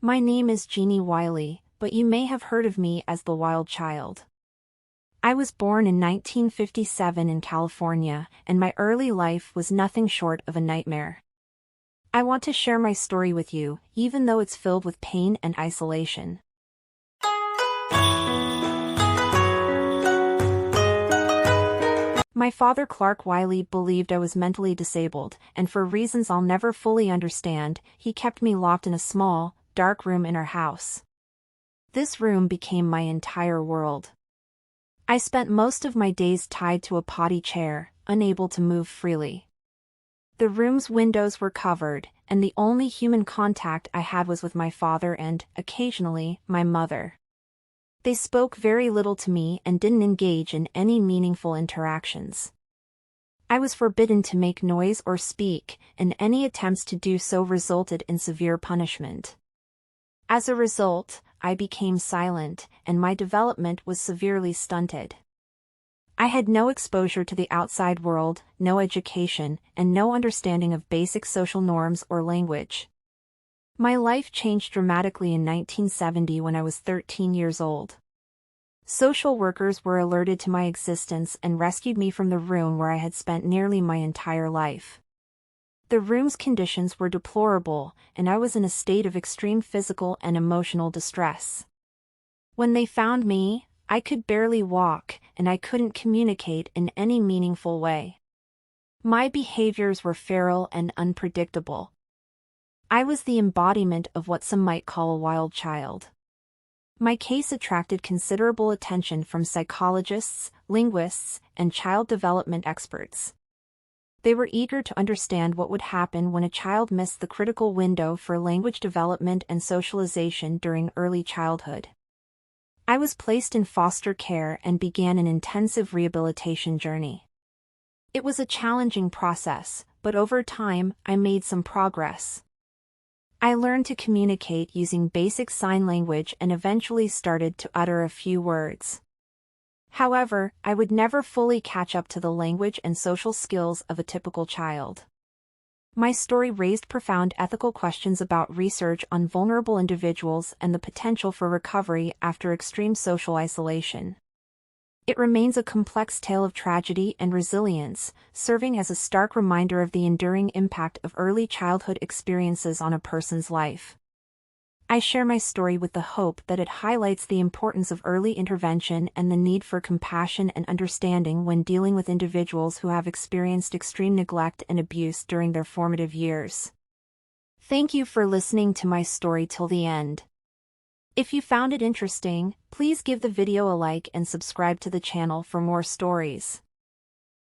My name is Genie Wiley, but you may have heard of me as the Wild Child. I was born in 1957 in California, and my early life was nothing short of a nightmare. I want to share my story with you, even though it's filled with pain and isolation. My father, Clarke Wiley, believed I was mentally disabled, and for reasons I'll never fully understand, he kept me locked in a small, dark room in our house. This room became my entire world. I spent most of my days tied to a potty chair, unable to move freely. The room's windows were covered, and the only human contact I had was with my father and, occasionally, my mother. They spoke very little to me and didn't engage in any meaningful interactions. I was forbidden to make noise or speak, and any attempts to do so resulted in severe punishment. As a result, I became silent, and my development was severely stunted. I had no exposure to the outside world, no education, and no understanding of basic social norms or language. My life changed dramatically in 1970 when I was 13 years old. Social workers were alerted to my existence and rescued me from the room where I had spent nearly my entire life. The room's conditions were deplorable, and I was in a state of extreme physical and emotional distress. When they found me, I could barely walk, and I couldn't communicate in any meaningful way. My behaviors were feral and unpredictable. I was the embodiment of what some might call a wild child. My case attracted considerable attention from psychologists, linguists, and child development experts. They were eager to understand what would happen when a child missed the critical window for language development and socialization during early childhood. I was placed in foster care and began an intensive rehabilitation journey. It was a challenging process, but over time, I made some progress. I learned to communicate using basic sign language and eventually started to utter a few words. However, I would never fully catch up to the language and social skills of a typical child. My story raised profound ethical questions about research on vulnerable individuals and the potential for recovery after extreme social isolation. It remains a complex tale of tragedy and resilience, serving as a stark reminder of the enduring impact of early childhood experiences on a person's life. I share my story with the hope that it highlights the importance of early intervention and the need for compassion and understanding when dealing with individuals who have experienced extreme neglect and abuse during their formative years. Thank you for listening to my story till the end. If you found it interesting, please give the video a like and subscribe to the channel for more stories.